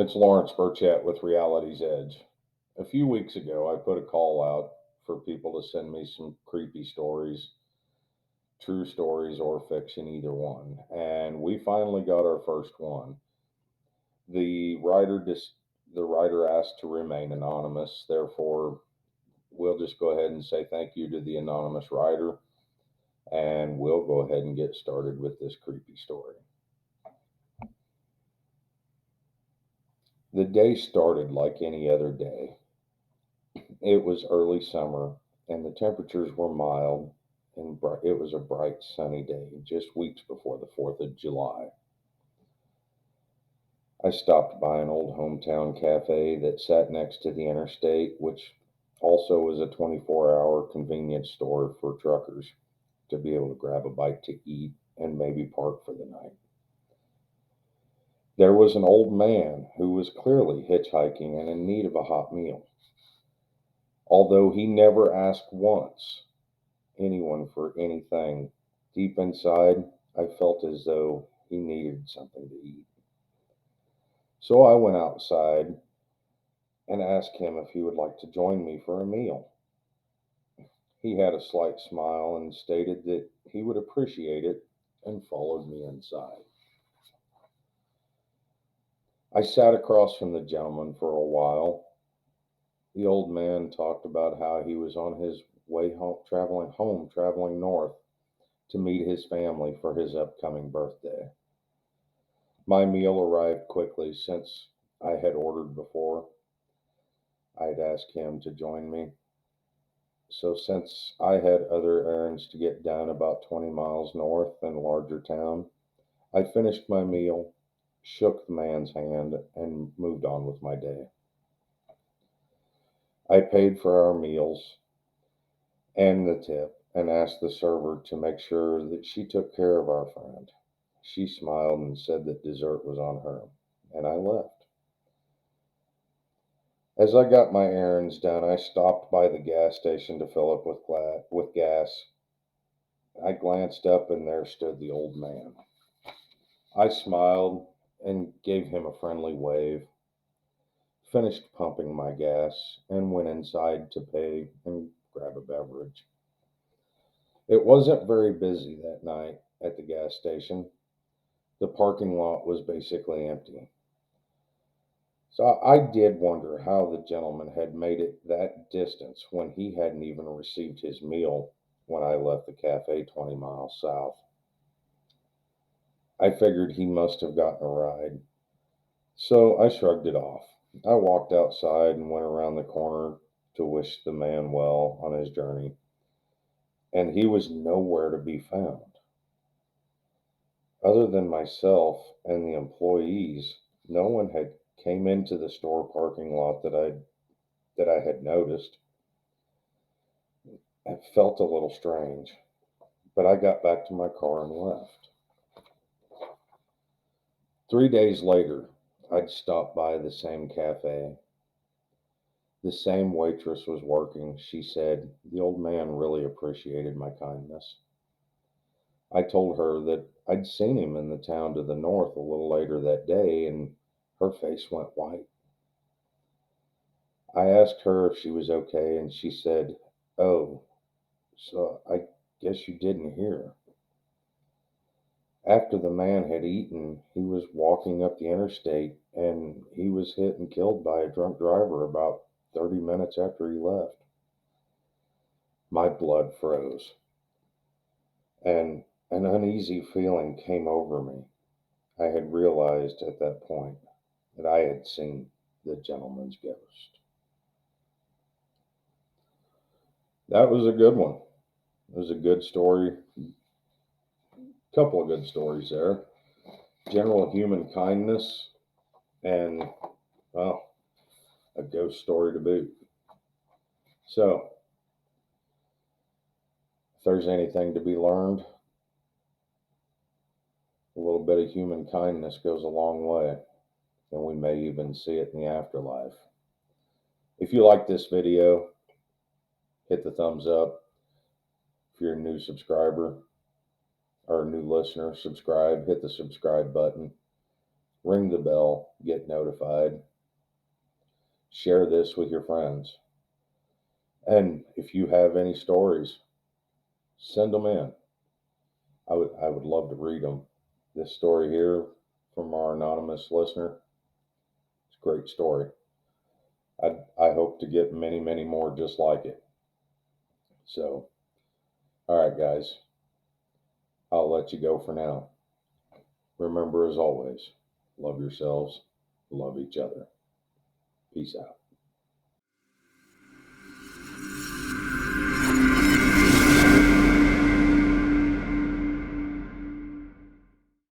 It's Lawrence Burchett with Reality's Edge. A few weeks ago, I put a call out for people to send me some creepy stories, true stories or fiction, either one. And we finally got our first one. The writer the writer asked to remain anonymous, therefore we'll just go ahead and say thank you to the anonymous writer, and we'll go ahead and get started with this creepy story. The day started like any other day. It was early summer, and the temperatures were mild, and it was a bright, sunny day, just weeks before the 4th of July. I stopped by an old hometown cafe that sat next to the interstate, which also was a 24-hour convenience store for truckers to be able to grab a bite to eat and maybe park for the night. There was an old man who was clearly hitchhiking and in need of a hot meal. Although he never asked once anyone for anything, deep inside, I felt as though he needed something to eat. So I went outside and asked him if he would like to join me for a meal. He had a slight smile and stated that he would appreciate it and followed me inside. I sat across from the gentleman for a while. The old man talked about how he was on his way home, traveling north to meet his family for his upcoming birthday. My meal arrived quickly since I had ordered before. I had asked him to join me. So, since I had other errands to get done about 20 miles north in a larger town, I finished my meal, shook the man's hand, and moved on with my day. I paid for our meals and the tip and asked the server to make sure that she took care of our friend. She smiled and said that dessert was on her, and I left. As I got my errands done, I stopped by the gas station to fill up with gas. I glanced up, and there stood the old man. I smiled and gave him a friendly wave, finished pumping my gas, and went inside to pay and grab a beverage. It wasn't very busy that night at the gas station. The parking lot was basically empty. So I did wonder how the gentleman had made it that distance when he hadn't even received his meal when I left the cafe 20 miles south. I figured he must have gotten a ride, so I shrugged it off. I walked outside and went around the corner to wish the man well on his journey, and he was nowhere to be found. Other than myself and the employees, no one had came into the store parking lot that I had noticed. It felt a little strange, but I got back to my car and left. 3 days later, I'd stopped by the same cafe. The same waitress was working. She said the old man really appreciated my kindness. I told her that I'd seen him in the town to the north a little later that day, and her face went white. I asked her if she was okay, and she said, "Oh, so I guess you didn't hear." After the man had eaten, he was walking up the interstate and he was hit and killed by a drunk driver about 30 minutes after he left. My blood froze and an uneasy feeling came over me. I had realized at that point that I had seen the gentleman's ghost. That was a good one. It was a good story. Couple of good stories there. General human kindness and, well, a ghost story to boot. So, if there's anything to be learned, a little bit of human kindness goes a long way, and we may even see it in the afterlife. If you like this video, hit the thumbs up. If you're a new subscriber or a new listener, subscribe, hit the subscribe button. ring the bell, get notified, share this with your friends. And if you have any stories, send them in. I would love to read them. This story here from our anonymous listener, it's a great story. I hope to get many, many more just like it. So, all right, guys, I'll let you go for now. Remember, as always, love yourselves, love each other. Peace out.